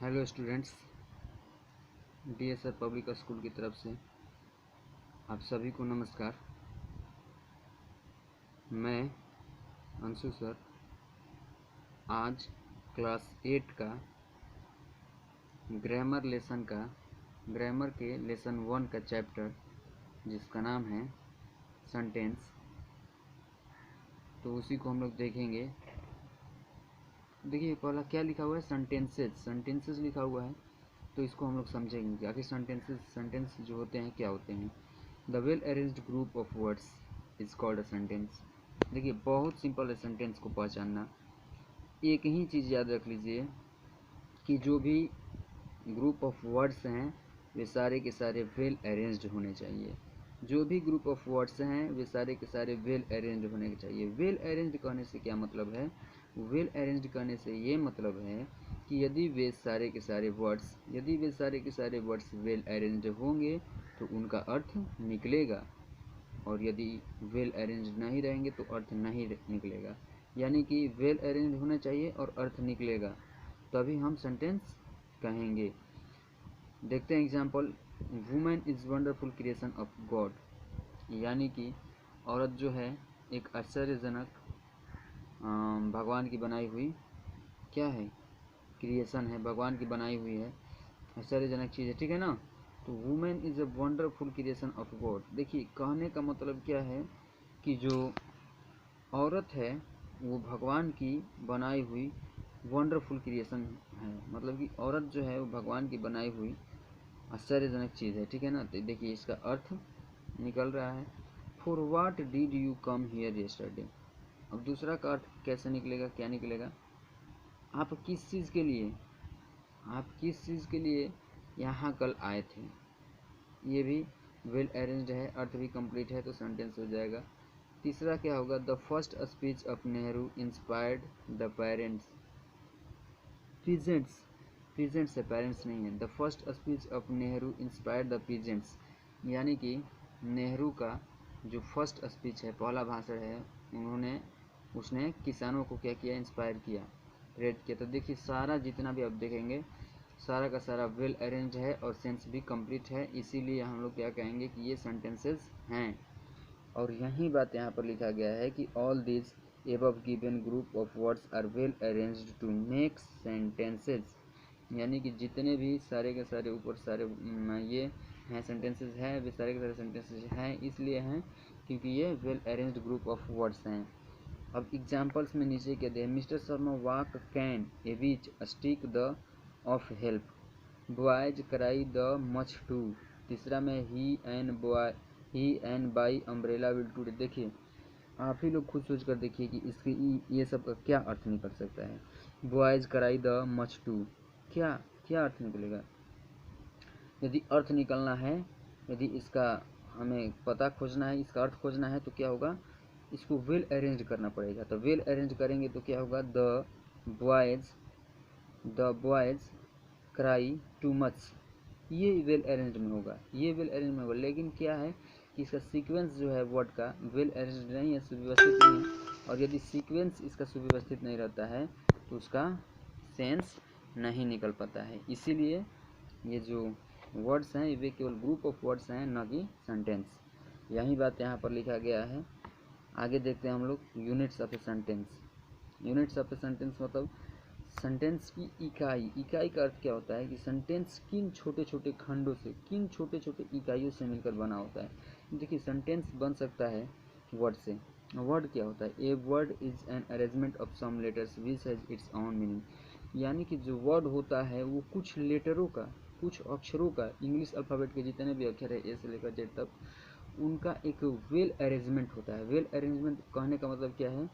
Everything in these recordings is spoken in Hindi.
Hello students, DSR public school की तरफ से आप सभी को नमस्कार। मैं अंशु सर आज क्लास 8 का ग्रामर के लेसन 1 का चैप्टर जिसका नाम है सेंटेंस, तो उसी को हम लोग देखेंगे। देखिए पहला क्या लिखा हुआ है, सेंटेंसेस लिखा हुआ है, तो इसको हम लोग समझेंगे कि आखिर सेंटेंस जो होते हैं क्या होते हैं। The well arranged group of words is called a sentence. देखिए बहुत सिंपल है सेंटेंस को पहचानना। एक ही चीज़ याद रख लीजिए कि जो भी ग्रुप ऑफ वर्ड्स हैं वे सारे के सारे वेल अरेंज्ड होने चाहिए। जो भी ग्रुप ऑफ वर्ड्स हैं वे सारे के सारे वेल अरेंज्ड होने चाहिए। वेल अरेंज्ड कहने से क्या मतलब है? वेल अरेंज्ड करने से ये मतलब है कि यदि वे सारे के सारे वर्ड्स वेल अरेंज्ड होंगे तो उनका अर्थ निकलेगा, और यदि वेल अरेंज्ड नहीं रहेंगे तो अर्थ नहीं निकलेगा। यानी कि वेल अरेंज्ड होना चाहिए और अर्थ निकलेगा, तभी हम सेंटेंस कहेंगे। देखते हैं example. Women is wonderful creation of God, यानी कि औरत जो है एक आश्चर्यजनक भगवान की बनाई हुई क्या है, क्रिएशन है, भगवान की बनाई हुई है, आश्चर्यजनक चीज़ है, ठीक है ना। तो women is a wonderful creation of God. देखिए कहने का मतलब क्या है कि जो औरत है वो भगवान की बनाई हुई वंडरफुल क्रिएशन है, मतलब कि औरत जो है वो भगवान की बनाई हुई आश्चर्यजनक चीज़ है, ठीक है ना। तो देखिए इसका अर्थ निकल रहा है, for what did you come here yesterday. अब दूसरा का अर्थ कैसे निकलेगा, क्या निकलेगा? आप किस चीज़ के लिए यहाँ कल आए थे। ये भी वेल अरेंज्ड है, अर्थ भी कंप्लीट है, तो सेंटेंस हो जाएगा। तीसरा क्या होगा? The first speech of Nehru inspired the parents. Peasants है, पेरेंट्स नहीं है। The first speech of Nehru inspired the peasants, यानी कि नेहरू का जो फर्स्ट स्पीच है, पहला भाषण है, उसने किसानों को क्या किया? इंस्पायर किया, प्रेरित किया। तो देखिए सारा जितना भी आप देखेंगे सारा का सारा वेल अरेंज है और सेंस भी कंप्लीट है, इसीलिए हम लोग क्या कहेंगे कि ये सेंटेंसेस हैं। और यही बात यहाँ पर लिखा गया है कि all this above given group of words are well arranged to make sentences, यानी कि जितने भी सारे के सारे ऊपर सारे ये हैं सेंटेंसेस हैं, वे सारे के सारे सेंटेंसेस हैं इसलिए हैं क्योंकि ये well arranged group of words हैं। अब एग्जांपल्स में नीचे क्या दिया? Mister Sharma walk can a beach stick the of help, boys cry the much too. तीसरा में ही and by umbrella will to. देखिए आप ही लोग खुद सोच कर देखिए कि इसके ये सब का क्या अर्थ निकल सकता है। Boys cry the much too, क्या क्या अर्थ निकलेगा? यदि अर्थ निकलना है, यदि इसका हमें पता खोजना है, इसका अर्थ खोजना है, तो क्या होगा? इसको वेल अरेंज करना पड़ेगा। तो वेल अरेंज करेंगे तो क्या होगा? The boys cry too much, ये वेल अरेंज में होगा, लेकिन क्या है कि इसका सीक्वेंस जो है वर्ड का वेल अरेंज नहीं है, सुव्यवस्थित नहीं है, और यदि सीक्वेंस इसका सुव्यवस्थित नहीं रहता है तो उसका सेंस नहीं निकल पाता है। इसीलिए ये जो वर्ड्स हैं वे केवल ग्रुप ऑफ वर्ड्स हैं, न कि सेंटेंस। यही बात यहाँ पर लिखा गया है। आगे देखते हैं हम लोग units of a sentence. Units of a sentence मतलब सेंटेंस की इकाई का अर्थ क्या होता है कि सेंटेंस किन छोटे छोटे खंडों से, किन छोटे छोटे इकाइयों से मिलकर बना होता है। देखिए सेंटेंस बन सकता है वर्ड से। वर्ड क्या होता है? A word is an arrangement of some letters which has its own meaning, यानी कि जो वर्ड होता है वो कुछ लेटरों का, कुछ अक्षरों का, इंग्लिश अल्फ़ाबेट के जितने भी अक्षर है ए से लेकर जेड तक, उनका एक वेल अरेंजमेंट होता है। वेल अरेंजमेंट कहने का मतलब क्या है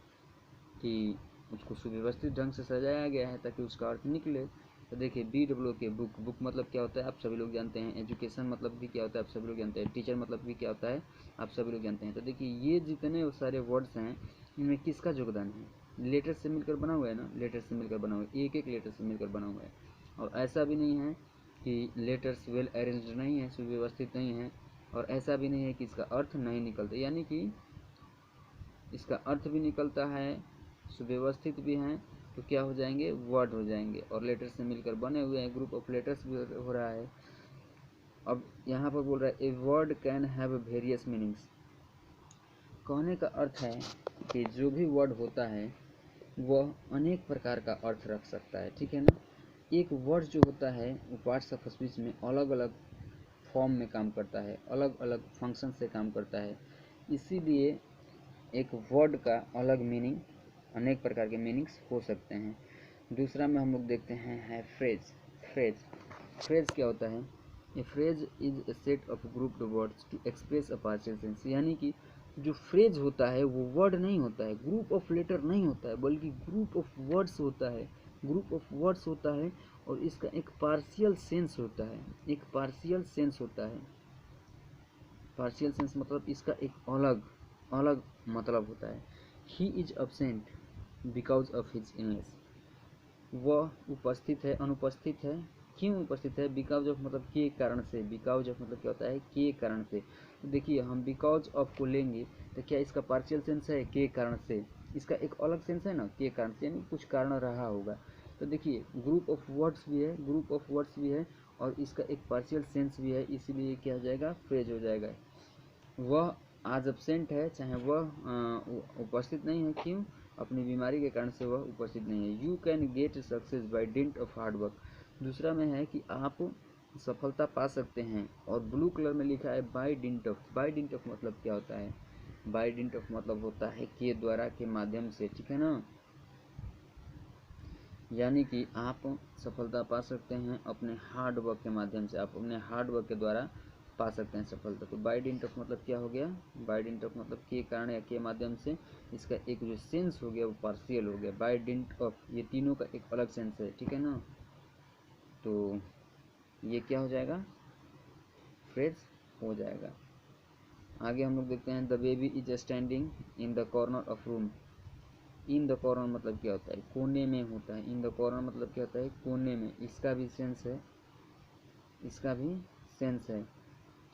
कि उसको सुव्यवस्थित ढंग से सजाया गया है ताकि उसका अर्थ निकले। तो देखिए BW के बुक मतलब क्या होता है आप सभी लोग जानते हैं। एजुकेशन मतलब भी क्या होता है आप सभी लोग जानते हैं। टीचर मतलब भी क्या होता है आप सभी लोग जानते हैं। तो देखिए ये जितने सारे वर्ड्स हैं इनमें किसका योगदान है? लेटर से मिलकर बना हुआ है ना, लेटर से मिलकर बना हुआ है, एक एक लेटर से मिलकर बना हुआ है। और ऐसा भी नहीं है कि लेटर्स वेल अरेंज्ड नहीं है, सुव्यवस्थित नहीं है, और ऐसा भी नहीं है कि इसका अर्थ नहीं निकलता, यानी कि इसका अर्थ भी निकलता है, सुव्यवस्थित भी हैं, तो क्या हो जाएंगे, वर्ड हो जाएंगे, और लेटर से मिलकर बने हुए हैं, ग्रुप ऑफ लेटर्स भी हो रहा है। अब यहाँ पर बोल रहा है a word can have various meanings. कहने का अर्थ है कि जो भी वर्ड होता है वह अनेक प्रकार का अर्थ रख सकता है, ठीक है ना। एक वर्ड जो होता है वो पार्ट्स ऑफ स्पीच में अलग अलग फॉर्म में काम करता है, अलग अलग फंक्शन से काम करता है, इसीलिए एक वर्ड का अलग मीनिंग, अनेक प्रकार के मीनिंग्स हो सकते हैं। दूसरा में हम लोग देखते हैं है फ्रेज। फ्रेज फ्रेज क्या होता है, a phrase is a set of grouped words to express a partial sense. यानी कि जो फ्रेज होता है वो वर्ड नहीं होता है, ग्रुप ऑफ लेटर नहीं होता है, बल्कि ग्रुप ऑफ वर्ड्स होता है, ग्रुप ऑफ वर्ड्स होता है, और इसका एक पार्शियल सेंस होता है, एक पार्शियल सेंस होता है। पार्शियल सेंस मतलब इसका एक अलग अलग मतलब होता है। He is absent because of his illness. वह उपस्थित है, अनुपस्थित है, क्यों उपस्थित है, बिकॉज ऑफ मतलब के कारण से, बिकॉज ऑफ मतलब क्या होता है, के कारण से। तो देखिए हम बिकॉज ऑफ को लेंगे तो क्या इसका पार्शियल सेंस है के कारण से, इसका एक अलग सेंस है ना, के कारण से, यानी कुछ कारण रहा होगा। तो देखिए ग्रुप ऑफ वर्ड्स भी है, ग्रुप ऑफ वर्ड्स भी है, और इसका एक पार्शियल सेंस भी है, इसीलिए क्या हो जाएगा, फ्रेज हो जाएगा। वह आज एब्सेंट है, चाहे वह उपस्थित नहीं है, क्यों, अपनी बीमारी के कारण से वह उपस्थित नहीं है। You can get success by dint of hard work. दूसरा में है कि आप सफलता पा सकते हैं, और ब्लू कलर में लिखा है by dint of. By dint of मतलब क्या होता है, बाय डिंट ऑफ मतलब होता है के द्वारा, के माध्यम से, ठीक है ना। यानी कि आप सफलता पा सकते हैं अपने हार्ड वर्क के माध्यम से, आप अपने हार्ड वर्क के द्वारा पा सकते हैं सफलता। तो बाय डिंट ऑफ मतलब क्या हो गया, बाय डिंट ऑफ मतलब के कारण या के माध्यम से, इसका एक जो सेंस हो गया वो पार्शियल हो गया। बाय डिंट ऑफ, ये तीनों का एक अलग सेंस है, ठीक है ना। तो ये क्या हो जाएगा, फ्रेज हो जाएगा। आगे हम लोग देखते हैं the baby is standing in the corner of room. In the corner मतलब क्या होता है, कोने में होता है। इन द कॉर्नर मतलब क्या होता है, कोने में, इसका भी सेंस है, इसका भी सेंस है,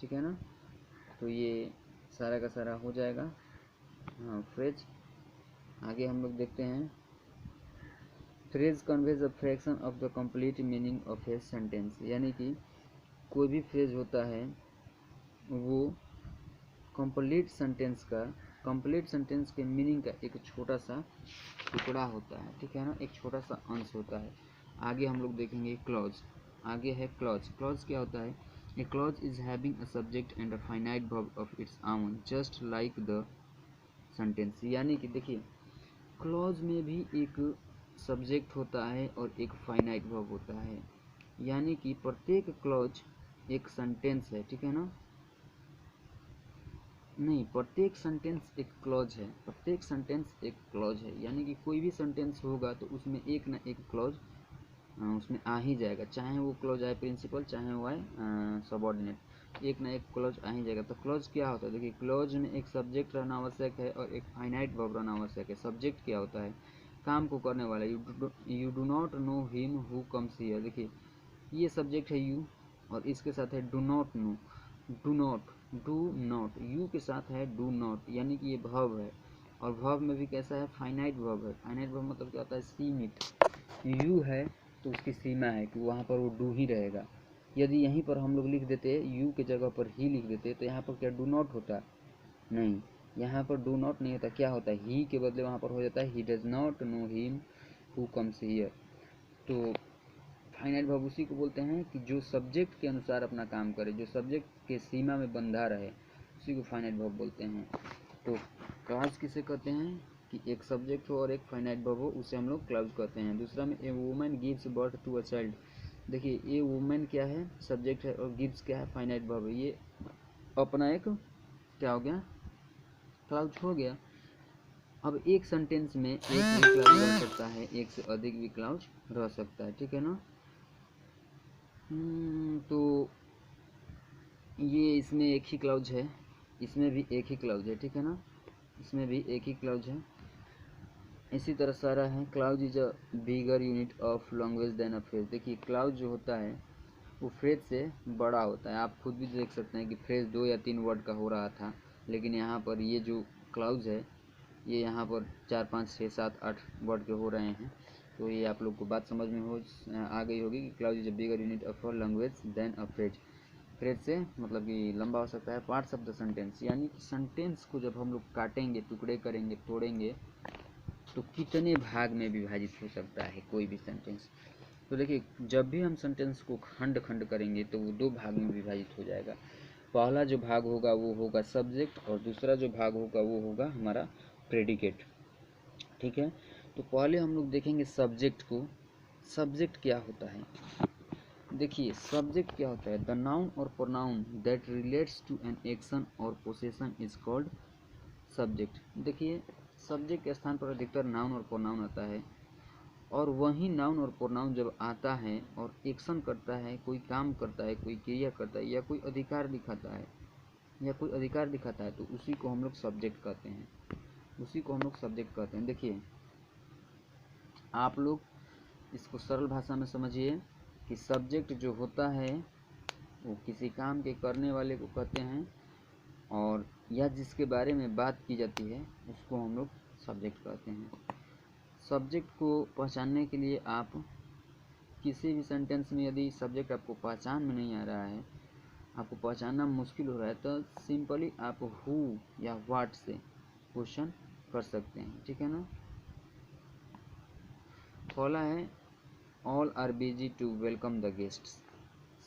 ठीक है ना। तो ये सारा का सारा हो जाएगा, हाँ, फ्रेज। आगे हम लोग देखते हैं phrase conveys a fraction of the complete meaning of a sentence. यानी कि कोई भी फ्रेज होता है वो कंप्लीट सेंटेंस का, कंप्लीट सेंटेंस के मीनिंग का एक छोटा सा टुकड़ा होता है, ठीक है ना, एक छोटा सा अंश होता है। आगे हम लोग देखेंगे क्लॉज। आगे है क्लॉज। क्लॉज क्या होता है, ए clause is having a subject and a finite verb of its own just like the sentence. यानी कि देखिए क्लॉज में भी एक सब्जेक्ट होता है और एक फाइनाइट वर्ब होता है, यानी कि प्रत्येक क्लॉज एक सेंटेंस है, ठीक है ना। नहीं, प्रत्येक सेंटेंस एक क्लॉज है, प्रत्येक सेंटेंस एक क्लॉज है, यानी कि कोई भी सेंटेंस होगा तो उसमें एक ना एक क्लॉज उसमें आ ही जाएगा, चाहे वो क्लॉज आए प्रिंसिपल, चाहे वो आए सबऑर्डिनेट, एक ना एक क्लॉज आ ही जाएगा। तो क्लॉज क्या होता है, देखिए क्लॉज में एक सब्जेक्ट रहना आवश्यक है और एक फाइनाइट वर्ब रहना आवश्यक है। सब्जेक्ट क्या होता है, काम को करने वाला, you do not know him who comes here. देखिए ये सब्जेक्ट है यू, और इसके साथ है do not know, do not, do not, you के साथ है डू नॉट, यानी कि ये वर्ब है, और वर्ब में भी कैसा है, फाइनाइट वर्ब है। फाइनाइट वर्ब मतलब क्या होता है, सीमित। यू है तो उसकी सीमा है कि वहाँ पर वो डू ही रहेगा। यदि यहीं पर हम लोग लिख देते यू के जगह पर ही लिख देते तो यहाँ पर क्या डू नॉट होता, नहीं, यहाँ पर डू नॉट नहीं होता, क्या होता है, ही के बदले वहाँ पर हो जाता है he does not know him who comes here. तो फाइनाइट वर्ब उसी को बोलते हैं कि जो सब्जेक्ट के अनुसार अपना काम करे, जो सब्जेक्ट के सीमा में बंधा रहे, उसी को फाइनाइट वर्ब बोलते हैं। तो क्लॉज किसे कहते हैं कि एक सब्जेक्ट हो और एक फाइनाइट वर्ब हो, उसे हम लोग क्लॉज कहते हैं। दूसरा में a woman gives birth to a child. देखिए ए वुमन क्या है, सब्जेक्ट है, और गिव्स क्या है, फाइनाइट वर्ब है। ये अपना एक क्या हो गया, क्लॉज हो गया। अब एक सेंटेंस में एक भी क्लॉज रह सकता है, एक से अधिक भी क्लॉज रह सकता है, ठीक है ना। तो ये इसमें एक ही क्लॉज है, इसमें भी एक ही क्लॉज है, ठीक है ना, इसमें भी एक ही क्लॉज है। इसी तरह सारा है clause is a bigger unit of language than a phrase. देखिए क्लॉज जो होता है वो फ्रेज से बड़ा होता है। आप खुद भी देख सकते हैं कि फ्रेज 2 या 3 वर्ड का हो रहा था, लेकिन यहाँ पर ये जो क्लॉज है ये यहाँ पर 4 5 6 7 8 वर्ड के हो रहे हैं। तो ये आप लोग को बात समझ में आ गई होगी कि clause is a bigger unit of a language than a phrase. Phrase से मतलब कि लंबा हो सकता है। पार्ट्स ऑफ द सेंटेंस, यानी कि सेंटेंस को जब हम लोग काटेंगे, टुकड़े करेंगे, तोड़ेंगे, तो कितने भाग में विभाजित हो सकता है कोई भी सेंटेंस। तो देखिए, जब भी हम सेंटेंस को खंड खंड करेंगे तो वो दो भाग में विभाजित हो जाएगा। पहला जो भाग होगा वो होगा सब्जेक्ट, और दूसरा जो भाग होगा वो होगा हमारा प्रेडिकेट। ठीक है, तो पहले हम लोग देखेंगे सब्जेक्ट को। सब्जेक्ट क्या होता है? देखिए, सब्जेक्ट क्या होता है? The noun or pronoun that relates to an action or possession is called subject. देखिए, सब्जेक्ट के स्थान पर अधिकतर नाउन और प्रोनाउन आता है, और वही नाउन और प्रोनाउन जब आता है और एक्शन करता है, कोई काम करता है, कोई क्रिया करता है, या कोई अधिकार दिखाता है, तो उसी को हम लोग सब्जेक्ट कहते हैं। देखिए, आप लोग इसको सरल भाषा में समझिए कि सब्जेक्ट जो होता है वो किसी काम के करने वाले को कहते हैं, और या जिसके बारे में बात की जाती है उसको हम लोग सब्जेक्ट कहते हैं। सब्जेक्ट को पहचानने के लिए आप किसी भी सेंटेंस में यदि सब्जेक्ट आपको पहचान में नहीं आ रहा है, आपको पहचानना मुश्किल हो रहा है, तो सिंपली आप हु या व्हाट से क्वेश्चन कर सकते हैं। ठीक है ना। पहला है all are busy to welcome the guests.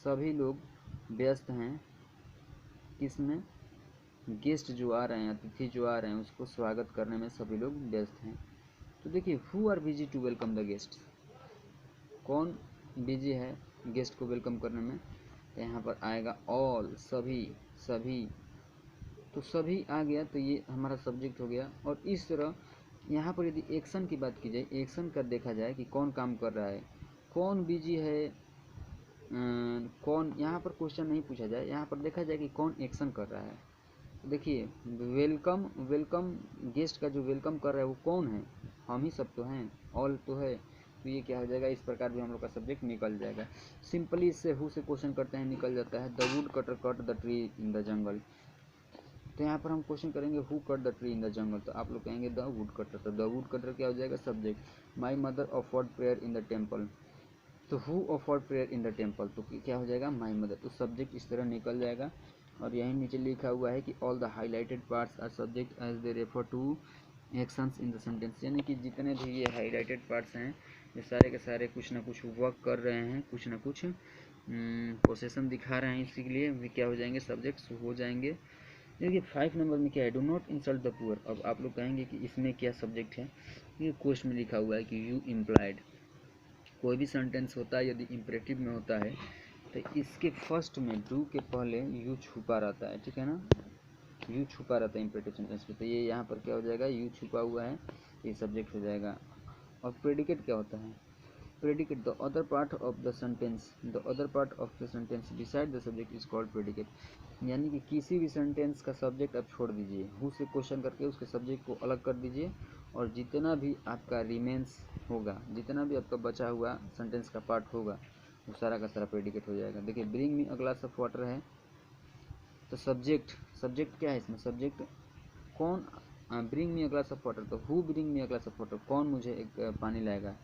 सभी लोग व्यस्त हैं किसमें? गेस्ट जो आ रहे हैं, अतिथि जो आ रहे हैं, उसको स्वागत करने में सभी लोग व्यस्त हैं। तो देखिए, who are busy to welcome the guest, कौन बिजी है गेस्ट को वेलकम करने में? यहाँ पर आएगा ऑल, सभी। तो सभी आ गया तो ये हमारा सब्जेक्ट हो गया। और इस तरह यहाँ पर यदि एक्शन की बात की जाए, एक्शन का देखा जाए कि कौन काम कर रहा है, कौन बिजी है, कौन, यहाँ पर क्वेश्चन नहीं पूछा जाए, यहाँ पर देखा जाए कि कौन एक्शन कर रहा है। तो देखिए, वेलकम गेस्ट का जो वेलकम कर रहा है वो कौन है? हम ही सब तो हैं, ऑल तो है। तो ये क्या हो जाएगा? इस प्रकार भी हम लोग का सब्जेक्ट निकल जाएगा। सिंपली इससे हु से क्वेश्चन करते हैं, निकल जाता है। The wood cutter cut the tree in the jungle. तो यहाँ पर हम क्वेश्चन करेंगे who cut the tree in the jungle, तो आप लोग कहेंगे द वुड कटर। तो द वुड कटर क्या हो जाएगा? Subject. My mother offered prayer in the temple, तो who offered prayer in the temple, तो क्या हो जाएगा? My mother. तो सब्जेक्ट इस तरह निकल जाएगा। और यहीं नीचे लिखा हुआ है कि all the highlighted parts are subject as they refer to actions in the sentence, यानी कि जितने भी ये हाईलाइटेड पार्ट्स हैं ये सारे के सारे कुछ ना कुछ वर्क कर रहे हैं, कुछ ना कुछ पोसेशन दिखा रहे हैं, इसीलिए वे क्या हो जाएंगे? सब्जेक्ट्स हो जाएंगे। देखिए 5 नंबर में क्या है? Do not insult the poor. अब आप लोग कहेंगे कि इसमें क्या सब्जेक्ट है? ये क्वेश्चन में लिखा हुआ है कि यू इम्प्लाइड। कोई भी सेंटेंस होता है यदि इम्परेटिव में होता है तो इसके फर्स्ट में डू के पहले यू छुपा रहता है। ठीक है ना, यू छुपा रहता है इम्परेटिव सेंटेंस में, तो ये यहाँ पर क्या हो जाएगा? यू छुपा हुआ है, ये सब्जेक्ट हो जाएगा। और प्रेडिकेट क्या होता है? Predicate the other part of the sentence beside the subject is called predicate. यानी कि किसी भी सेंटेंस का सब्जेक्ट आप छोड़ दीजिए, हु से क्वेश्चन करके उसके सब्जेक्ट को अलग कर दीजिए, और जितना भी आपका रिमेंस होगा, जितना भी आपका बचा हुआ सेंटेंस का पार्ट होगा, वो सारा का सारा प्रेडिकेट हो जाएगा। देखिए, bring me a glass of water है, तो सब्जेक्ट क्या है इसमें? सब्जेक्ट कौन? Bring me a glass of water, तो who bring me a glass of water, कौन मुझे एक पानी लाएगा,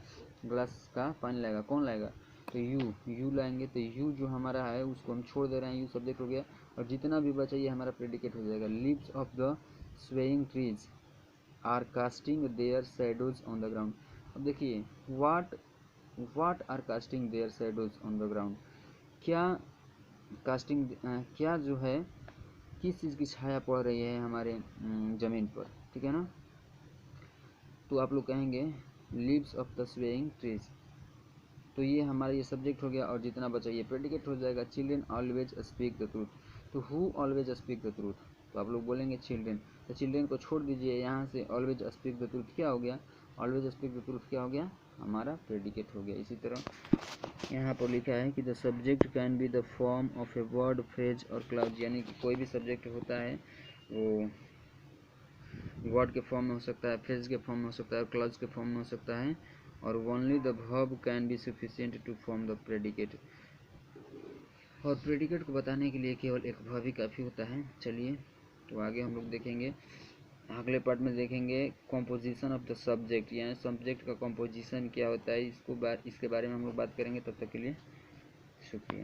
ग्लास का पानी लाएगा, कौन लाएगा? तो यू लाएंगे। तो यू जो हमारा है उसको हम छोड़ दे रहे हैं, यू सब्जेक्ट हो गया, और जितना भी बचा ये हमारा प्रेडिकेट हो जाएगा। Leaves of the swaying trees are casting their shadows on the ground. अब देखिए, what are casting their shadows on the ground, क्या कास्टिंग, क्या जो है किस चीज़ की छाया पड़ रही है हमारे ज़मीन पर। ठीक है ना, तो आप लोग कहेंगे leaves of the swaying trees, तो ये हमारा ये सब्जेक्ट हो गया, और जितना बचा ये प्रेडिकेट हो जाएगा। Children always speak the truth, तो who always speak the truth, तो आप लोग बोलेंगे चिल्ड्रेन, तो चिल्ड्रेन को छोड़ दीजिए, यहाँ से ऑलवेज स्पीक द ट्रूथ क्या हो गया? ऑलवेज स्पीक द ट्रूथ क्या हो गया? हमारा प्रेडिकेट हो गया। इसी तरह यहाँ पर लिखा है कि the subject can be the form of a word, phrase और क्लाउज, यानी कि कोई भी सब्जेक्ट होता है वो वर्ड के फॉर्म में हो सकता है, फ्रेज के फॉर्म में हो सकता है, क्लाउज के फॉर्म में हो सकता है, और only the verb can be sufficient to form the predicate, और प्रेडिकेट को बताने के लिए केवल एक वर्ब ही काफ़ी होता है। चलिए, तो आगे हम लोग देखेंगे अगले पार्ट में देखेंगे कॉम्पोजिशन ऑफ द सब्जेक्ट, यानी सब्जेक्ट का कॉम्पोजिशन क्या होता है, इसके बारे में हम लोग बात करेंगे। तब तक के लिए शुक्रिया।